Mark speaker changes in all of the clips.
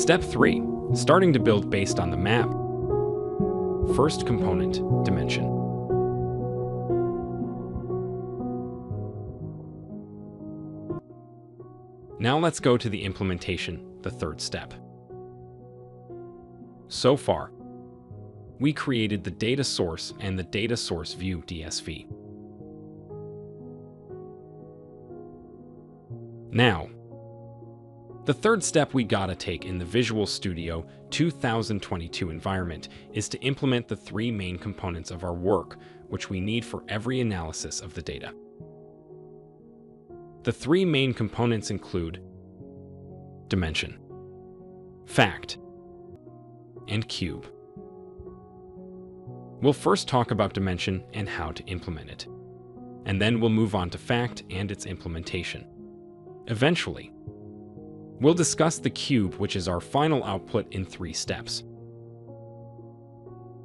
Speaker 1: Step 3. Starting to build based on the map. First component, dimension. Now let's go to the implementation, the third step. So far, we created the data source and the data source view DSV. Now, the third step we gotta take in the Visual Studio 2022 environment is to implement the three main components of our work, which we need for every analysis of the data. The three main components include dimension, fact, and cube. We'll first talk about dimension and how to implement it, and then we'll move on to fact and its implementation. Eventually, we'll discuss the cube, which is our final output in 3 steps.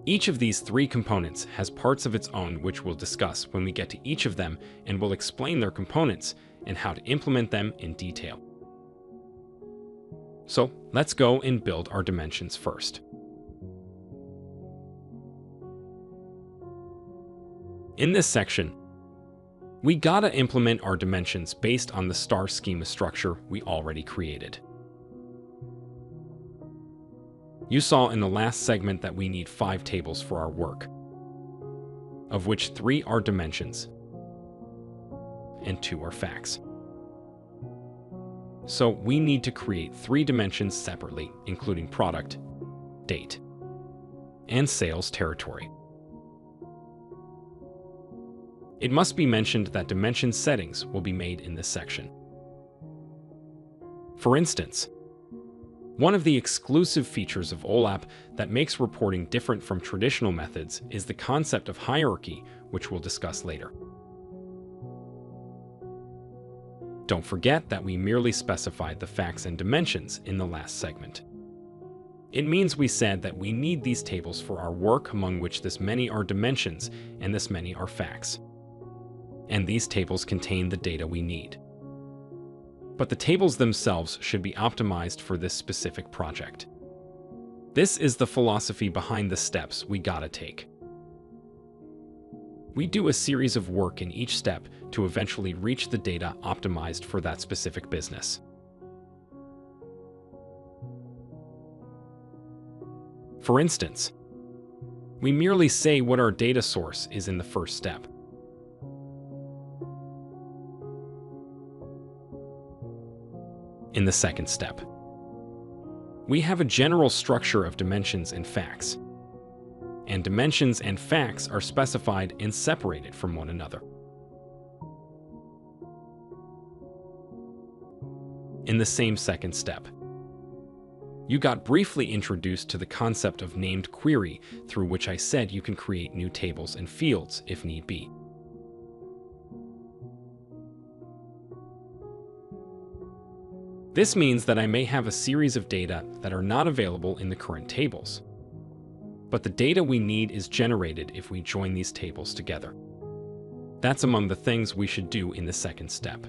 Speaker 1: Each of these 3 components has parts of its own, which we'll discuss when we get to each of them, and we'll explain their components and how to implement them in detail. So let's go and build our dimensions first. In this section, we gotta implement our dimensions based on the star schema structure we already created. You saw in the last segment that we need 5 tables for our work, of which 3 are dimensions and 2 are facts. So we need to create 3 dimensions separately, including product, date, and sales territory. It must be mentioned that dimension settings will be made in this section. For instance, one of the exclusive features of OLAP that makes reporting different from traditional methods is the concept of hierarchy, which we'll discuss later. Don't forget that we merely specified the facts and dimensions in the last segment. It means we said that we need these tables for our work, among which this many are dimensions and this many are facts. And these tables contain the data we need. But the tables themselves should be optimized for this specific project. This is the philosophy behind the steps we gotta take. We do a series of work in each step to eventually reach the data optimized for that specific business. For instance, we merely say what our data source is in the first step. In the second step, we have a general structure of dimensions and facts, and dimensions and facts are specified and separated from one another. In the same second step, you got briefly introduced to the concept of named query, through which I said you can create new tables and fields if need be. This means that I may have a series of data that are not available in the current tables, but the data we need is generated if we join these tables together. That's among the things we should do in the second step.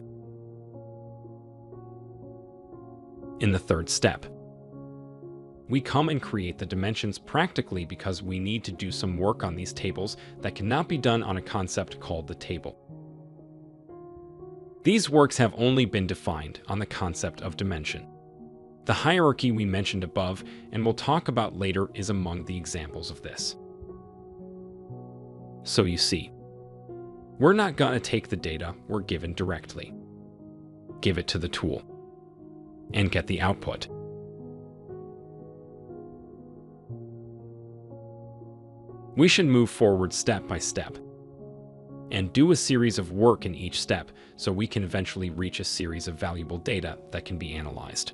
Speaker 1: In the third step, we come and create the dimensions practically because we need to do some work on these tables that cannot be done on a concept called the table. These works have only been defined on the concept of dimension. The hierarchy we mentioned above and we'll talk about later is among the examples of this. So you see, we're not gonna take the data we're given directly, give it to the tool, and get the output. We should move forward step by step and do a series of work in each step so we can eventually reach a series of valuable data that can be analyzed.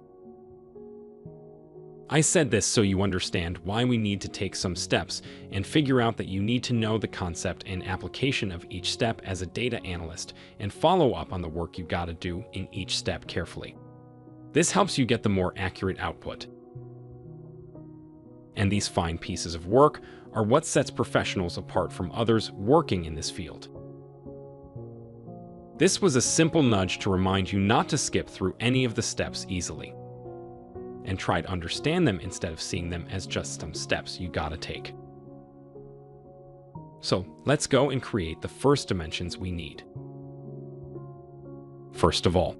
Speaker 1: I said this so you understand why we need to take some steps and figure out that you need to know the concept and application of each step as a data analyst and follow up on the work you gotta do in each step carefully. This helps you get the more accurate output. And these fine pieces of work are what sets professionals apart from others working in this field. This was a simple nudge to remind you not to skip through any of the steps easily. and try to understand them instead of seeing them as just some steps you gotta take. So let's go and create the first dimensions we need. First of all,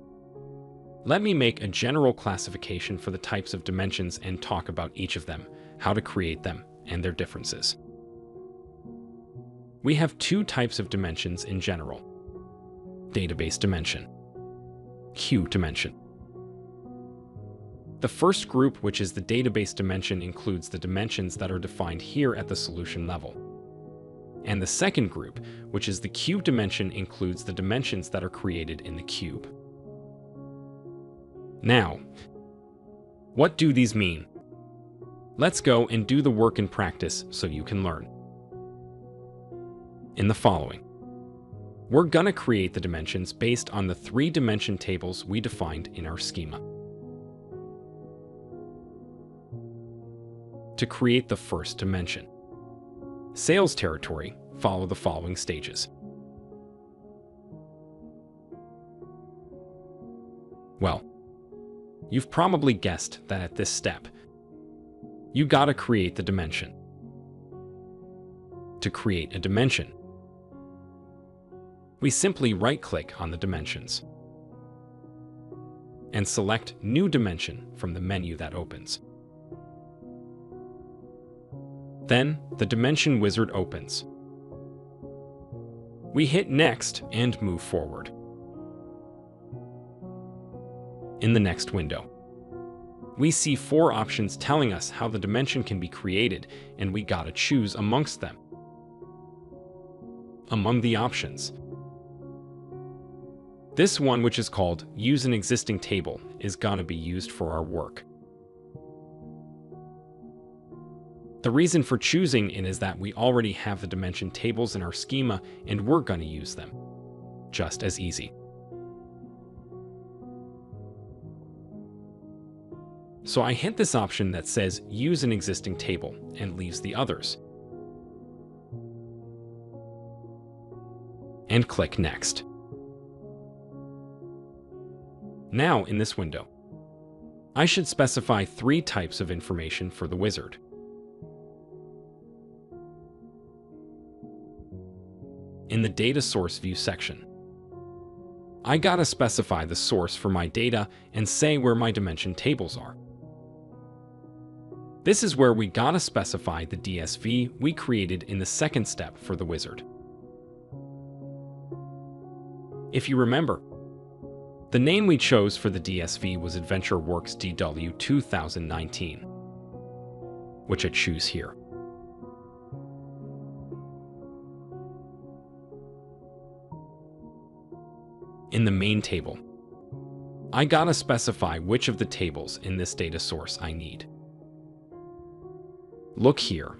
Speaker 1: let me make a general classification for the types of dimensions and talk about each of them, how to create them, and their differences. We have two types of dimensions in general: database dimension, queue dimension. The first group, which is the database dimension, includes the dimensions that are defined here at the solution level. And the second group, which is the cube dimension, includes the dimensions that are created in the cube. Now, what do these mean? Let's go and do the work in practice so you can learn. In the following, we're gonna create the dimensions based on the 3-dimension tables we defined in our schema. To create the first dimension, sales territory, follow the following stages. Well, you've probably guessed that at this step, you gotta create the dimension. To create a dimension, we simply right-click on the dimensions and select New Dimension from the menu that opens. Then, the dimension wizard opens. We hit Next and move forward. In the next window, we see 4 options telling us how the dimension can be created, and we gotta choose amongst them. Among the options, this one, which is called Use an Existing Table, is gonna be used for our work. The reason for choosing it is that we already have the dimension tables in our schema and we're going to use them. Just as easy. So I hit this option that says Use an Existing Table and leaves the others. And click Next. Now in this window, I should specify 3 types of information for the wizard. In the Data Source View section, I gotta specify the source for my data and say where my dimension tables are. This is where we gotta specify the DSV we created in the second step for the wizard. If you remember, the name we chose for the DSV was AdventureWorks DW 2019, which I choose here. In the main table, I gotta specify which of the tables in this data source I need. Look here.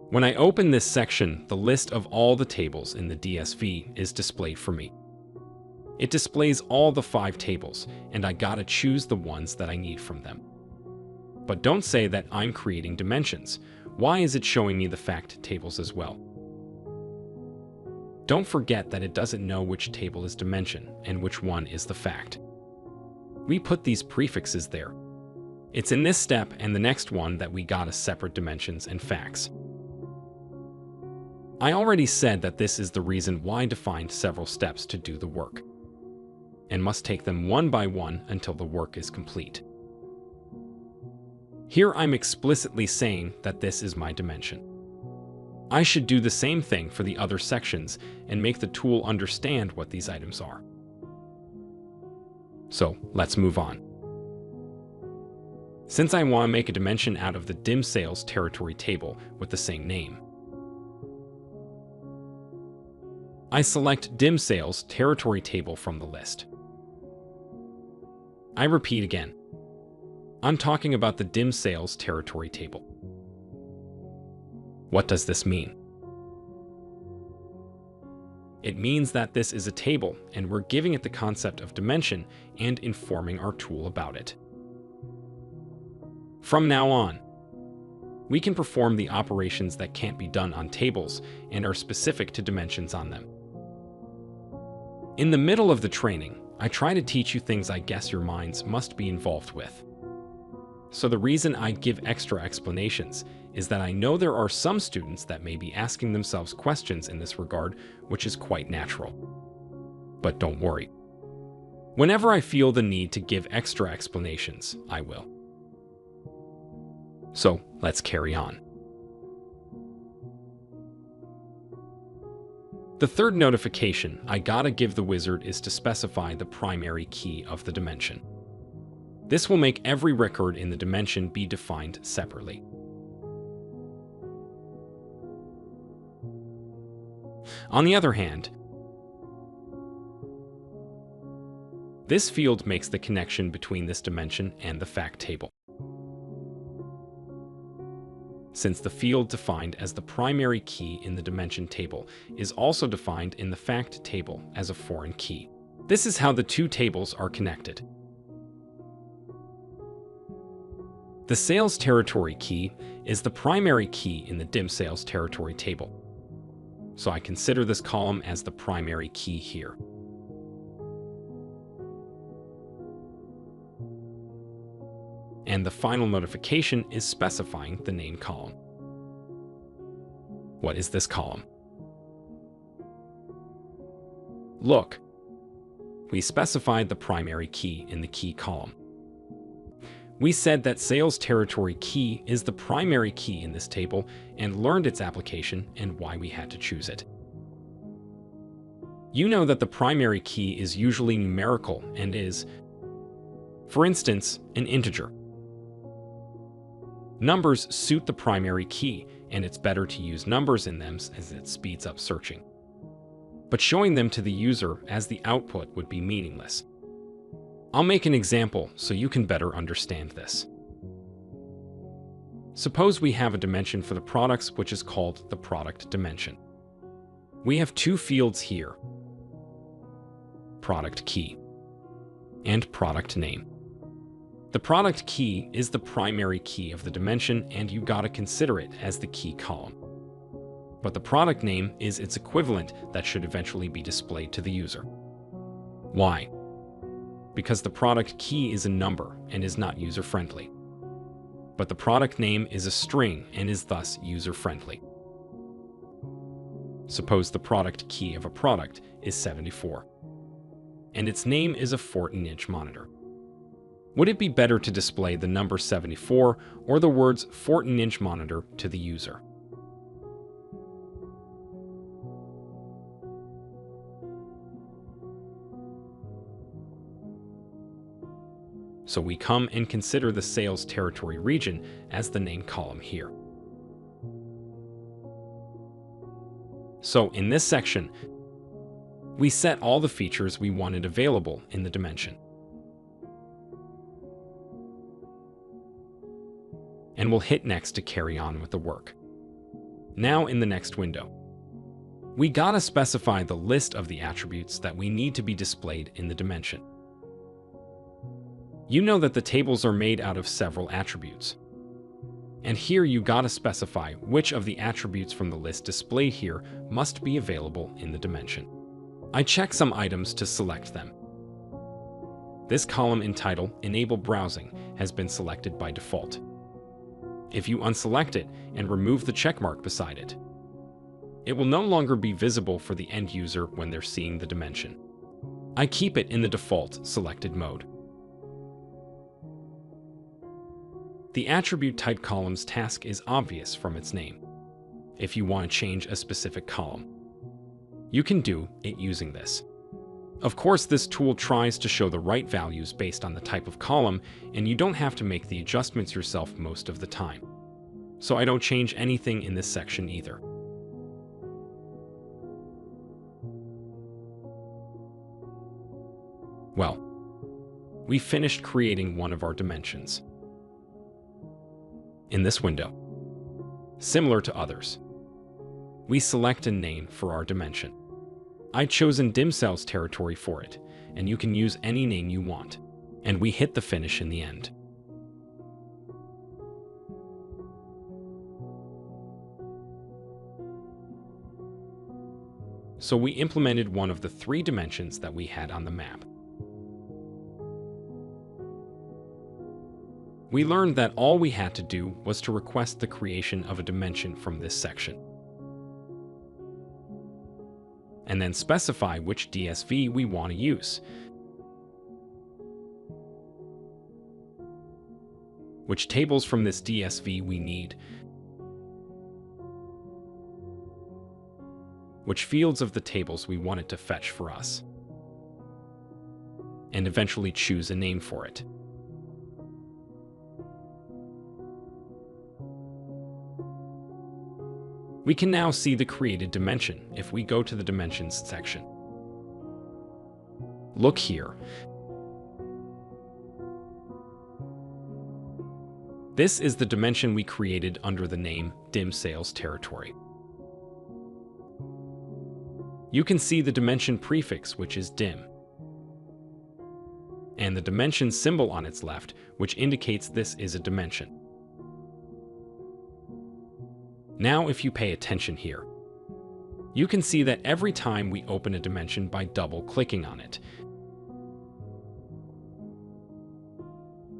Speaker 1: When I open this section, the list of all the tables in the DSV is displayed for me. It displays all the 5 tables, and I gotta choose the ones that I need from them. But don't say that I'm creating dimensions. Why is it showing me the fact tables as well? Don't forget that it doesn't know which table is dimension and which one is the fact. We put these prefixes there. It's in this step and the next one that we got separate dimensions and facts. I already said that this is the reason why I defined several steps to do the work, and must take them one by one until the work is complete. Here I'm explicitly saying that this is my dimension. I should do the same thing for the other sections and make the tool understand what these items are. So let's move on. Since I want to make a dimension out of the dim sales territory table with the same name, I select dim sales territory table from the list. I repeat again. I'm talking about the dim sales territory table. What does this mean? It means that this is a table and we're giving it the concept of dimension and informing our tool about it. From now on, we can perform the operations that can't be done on tables and are specific to dimensions on them. In the middle of the training, I try to teach you things I guess your minds must be involved with. So the reason I give extra explanations is that I know there are some students that may be asking themselves questions in this regard, which is quite natural. But don't worry. Whenever I feel the need to give extra explanations, I will. So let's carry on. The third notification I gotta give the wizard is to specify the primary key of the dimension. This will make every record in the dimension be defined separately. On the other hand, this field makes the connection between this dimension and the fact table. Since the field defined as the primary key in the dimension table is also defined in the fact table as a foreign key. This is how the two tables are connected. The sales territory key is the primary key in the dim sales territory table. So I consider this column as the primary key here. And the final notification is specifying the name column. What is this column? Look, we specified the primary key in the key column. We said that sales territory key is the primary key in this table and learned its application and why we had to choose it. You know that the primary key is usually numerical and is, for instance, an integer. Numbers suit the primary key, and it's better to use numbers in them as it speeds up searching. But showing them to the user as the output would be meaningless. I'll make an example so you can better understand this. Suppose we have a dimension for the products which is called the product dimension. We have two fields here, product key and product name. The product key is the primary key of the dimension and you gotta consider it as the key column. But the product name is its equivalent that should eventually be displayed to the user. Why? Because the product key is a number and is not user-friendly. But the product name is a string and is thus user-friendly. Suppose the product key of a product is 74, and its name is a 14-inch monitor. Would it be better to display the number 74 or the words 14-inch monitor to the user? So we come and consider the sales territory region as the name column here. So in this section, we set all the features we wanted available in the dimension. And we'll hit next to carry on with the work. Now in the next window, we gotta specify the list of the attributes that we need to be displayed in the dimension. You know that the tables are made out of several attributes. And here you gotta specify which of the attributes from the list displayed here must be available in the dimension. I check some items to select them. This column entitled Enable Browsing has been selected by default. If you unselect it and remove the checkmark beside it, it will no longer be visible for the end user when they're seeing the dimension. I keep it in the default selected mode. The attribute type column's task is obvious from its name. If you want to change a specific column, you can do it using this. Of course, this tool tries to show the right values based on the type of column, and you don't have to make the adjustments yourself most of the time. So I don't change anything in this section either. Well, we finished creating one of our dimensions. In this window, similar to others, we select a name for our dimension. I've chosen dim sales territory for it, and you can use any name you want. And we hit the finish in the end. So we implemented one of the three dimensions that we had on the map. we learned that all we had to do was to request the creation of a dimension from this section, and then specify which DSV we want to use, which tables from this DSV we need, which fields of the tables we want it to fetch for us, and eventually choose a name for it. We can now see the created dimension if we go to the Dimensions section. Look here. This is the dimension we created under the name dim sales territory. You can see the dimension prefix, which is dim, and the dimension symbol on its left, which indicates this is a dimension. Now, if you pay attention here, you can see that every time we open a dimension by double-clicking on it,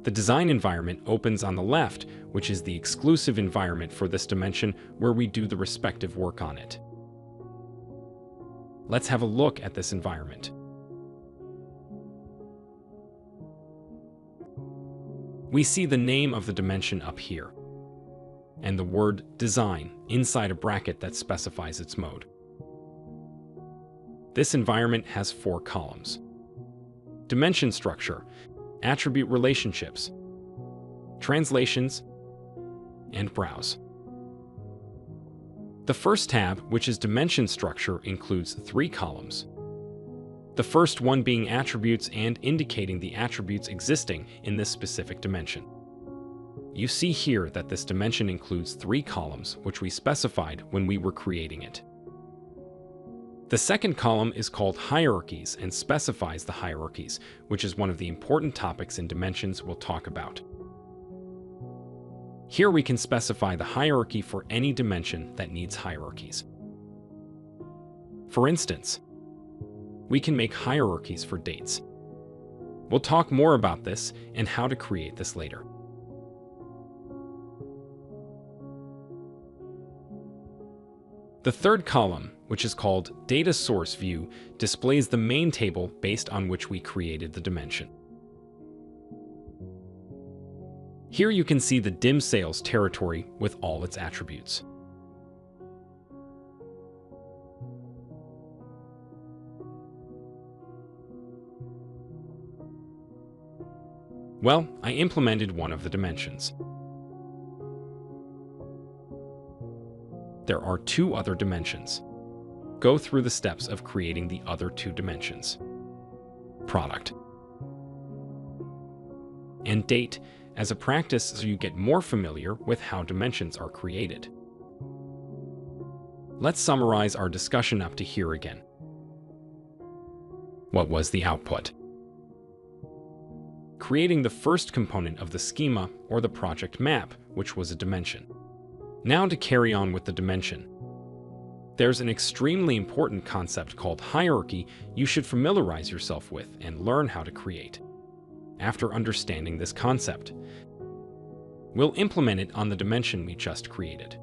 Speaker 1: the design environment opens on the left, which is the exclusive environment for this dimension where we do the respective work on it. Let's have a look at this environment. We see the name of the dimension up here, and the word design inside a bracket that specifies its mode. This environment has 4 columns: dimension structure, attribute relationships, translations, and browse. The first tab, which is dimension structure, includes 3 columns. The first one being attributes and indicating the attributes existing in this specific dimension. You see here that this dimension includes 3 columns, which we specified when we were creating it. The second column is called hierarchies and specifies the hierarchies, which is one of the important topics in dimensions we'll talk about. Here we can specify the hierarchy for any dimension that needs hierarchies. For instance, we can make hierarchies for dates. We'll talk more about this and how to create this later. The third column, which is called Data Source View, displays the main table based on which we created the dimension. Here you can see the dim sales territory with all its attributes. Well, I implemented one of the dimensions. There are 2 other dimensions. Go through the steps of creating the other 2 dimensions: product and date, as a practice so you get more familiar with how dimensions are created. Let's summarize our discussion up to here again. What was the output? Creating the first component of the schema or the project map, which was a dimension. Now to carry on with the dimension. There's an extremely important concept called hierarchy you should familiarize yourself with and learn how to create. After understanding this concept, we'll implement it on the dimension we just created.